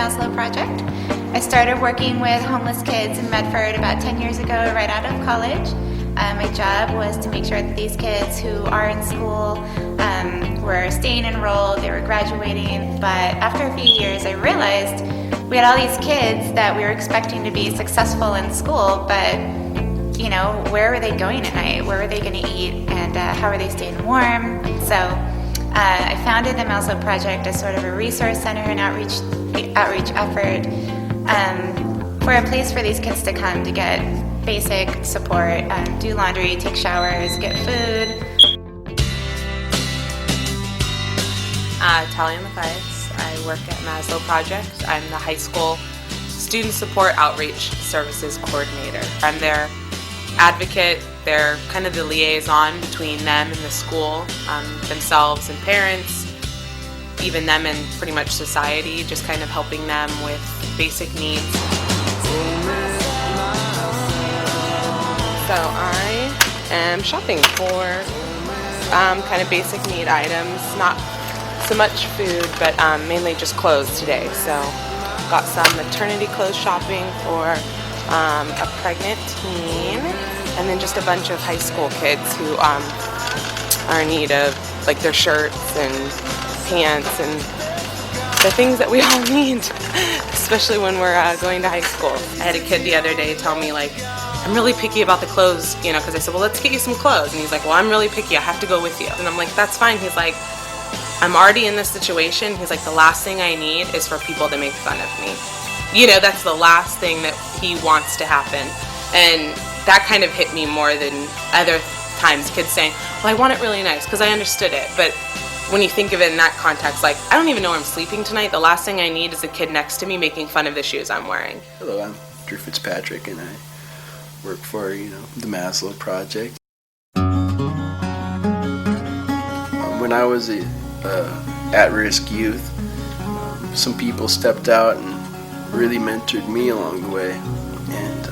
Maslow Project. I started working with homeless kids in Medford about 10 years ago, right out of college. My job was to make sure that these kids who are in school were staying enrolled, they were graduating, but after a few years I realized we had all these kids that we were expecting to be successful in school, but you know, where were they going at night? Where were they going to eat? And how are they staying warm? So I founded the Maslow Project as sort of a resource center and outreach effort for a place for these kids to come to get basic support, do laundry, take showers, get food. Talia Mathias. I work at Maslow Project. I'm the high school student support outreach services coordinator. I'm their advocate. They're kind of the liaison between them and the school, themselves and parents, even them and pretty much society, just kind of helping them with basic needs. So I am shopping for kind of basic need items, not so much food, but mainly just clothes today. So got some maternity clothes shopping for a pregnant teen, and then just a bunch of high school kids who are in need of like their shirts and pants and the things that we all need, especially when we're going to high school. I had a kid the other day tell me, like, I'm really picky about the clothes, you know, because I said, well, let's get you some clothes. And he's like, well, I'm really picky. I have to go with you. And I'm like, that's fine. He's like, I'm already in this situation. He's like, the last thing I need is for people to make fun of me. You know, that's the last thing that he wants to happen. And that kind of hit me more than other times, kids saying, well, I want it really nice, because I understood it. But when you think of it in that context, like, I don't even know where I'm sleeping tonight. The last thing I need is a kid next to me making fun of the shoes I'm wearing. Hello, I'm Drew Fitzpatrick, and I work for, the Maslow Project. When I was a at-risk youth, some people stepped out and really mentored me along the way, and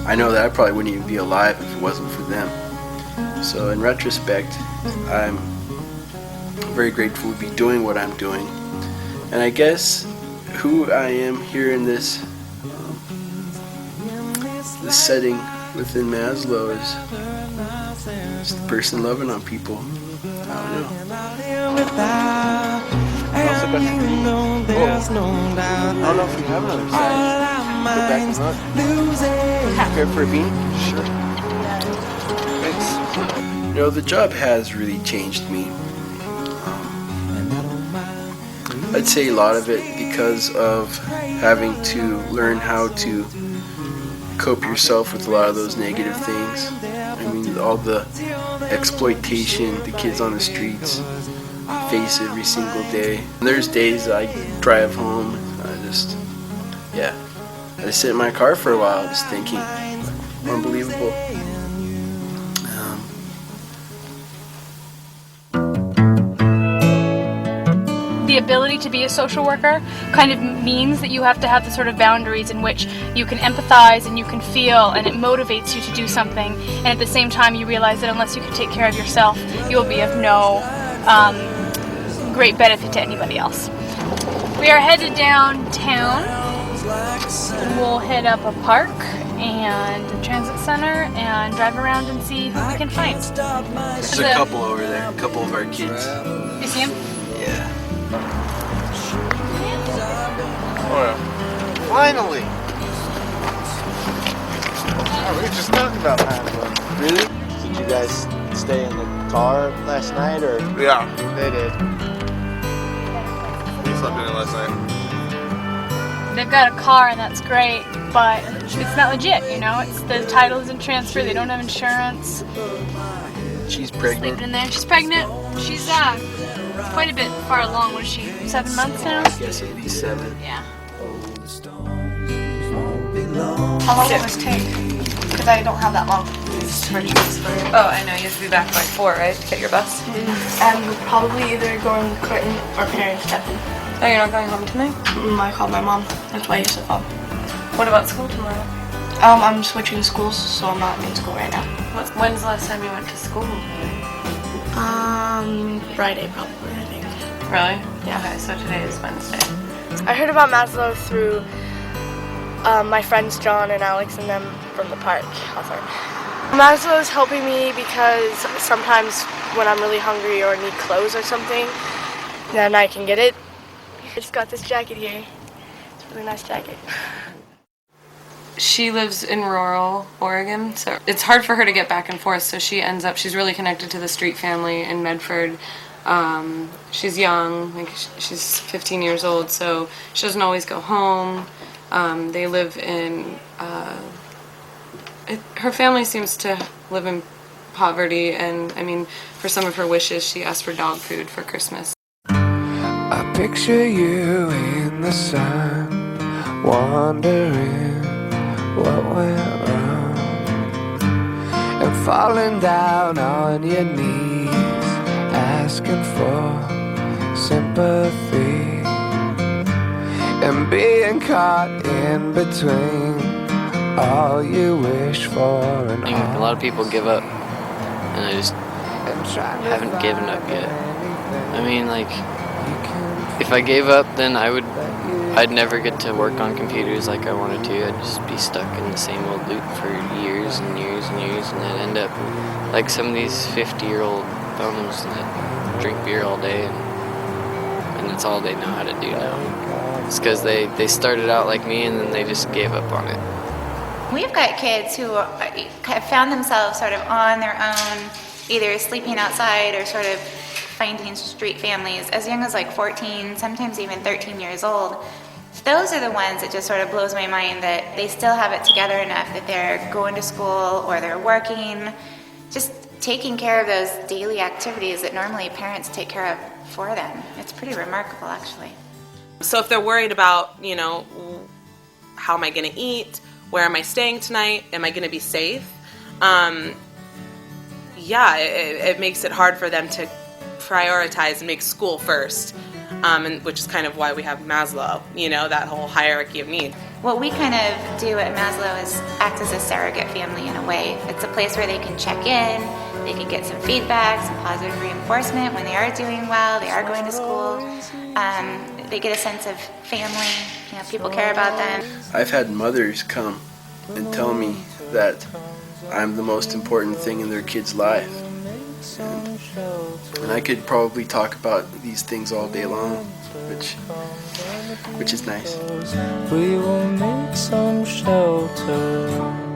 I know that I probably wouldn't even be alive if it wasn't for them. So in retrospect, I'm very grateful to be doing what I'm doing, and I guess who I am here in this setting within Maslow is the person loving on people. I don't know. I don't know if we have another side. Go back and look. Prepare for a bean? Sure. Thanks. The job has really changed me. I'd say a lot of it because of having to learn how to cope yourself with a lot of those negative things. I mean, all the exploitation the kids on the streets face every single day. And there's days I drive home, I just sit in my car for a while just thinking, unbelievable. The ability to be a social worker kind of means that you have to have the sort of boundaries in which you can empathize and you can feel, and it motivates you to do something, and at the same time you realize that unless you can take care of yourself, you will be of no great benefit to anybody else. We are headed downtown, and we'll hit up a park and a transit center and drive around and see who we can find. There's a couple over there, a couple of our kids. You see them? Yeah. Oh, finally! Oh, we were just talking about that. Really? Did you guys stay in the car last night, or? Yeah, They did. we slept in it last night. They've got a car and that's great, but it's not legit, It's the title isn't transferred, they don't have insurance. She's pregnant. Sleeping in there. She's pregnant. She's quite a bit far along. What is she? 7 months now? I guess at least 7. Yeah. How long will this take? Because I don't have that long. Oh, I know. You have to be back by 4, right? To get your bus. I'm probably either going with Clinton or parents stepping. Oh, you're not going home tonight? I called my mom. That's why I used to call. What about school tomorrow? I'm switching schools, so I'm not in school right now. When's the last time you went to school? Friday probably, I think. Really? Yeah. Okay, so today is Wednesday. I heard about Maslow through my friends John and Alex and them from the park. Maslow is helping me because sometimes when I'm really hungry or need clothes or something, then I can get it. I just got this jacket here. It's a really nice jacket. She lives in rural Oregon, so it's hard for her to get back and forth, so she's really connected to the Street family in Medford. She's young, like she's 15 years old, so she doesn't always go home. They live in, her family seems to live in poverty, and I mean, for some of her wishes, she asked for dog food for Christmas. I picture you in the sun, wondering what went wrong, and falling down on your knees, asking for sympathy, and being caught in between all you wish for and all. A lot of people give up, and I just haven't given up yet. I mean, like, if I gave up, then I'd never get to work on computers like I wanted to. I'd just be stuck in the same old loop for years and years and years, and I'd end up like some of these 50-year-old bums that drink beer all day, and that's all they know how to do now. It's because they started out like me, and then they just gave up on it. We've got kids who have found themselves sort of on their own, either sleeping outside or sort of finding street families as young as like 14, sometimes even 13 years old. Those are the ones that just sort of blows my mind, that they still have it together enough that they're going to school or they're working, just taking care of those daily activities that normally parents take care of for them. It's pretty remarkable, actually. So if they're worried about, you know, how am I going to eat? Where am I staying tonight? Am I going to be safe? Yeah, it makes it hard for them to prioritize and make school first, and which is kind of why we have Maslow, you know, that whole hierarchy of needs. What we kind of do at Maslow is act as a surrogate family in a way. It's a place where they can check in, they can get some feedback, some positive reinforcement when they are doing well, they are going to school. They get a sense of family, you know, people care about them. I've had mothers come and tell me that I'm the most important thing in their kid's life. And I could probably talk about these things all day long, which is nice. We will make some shelter.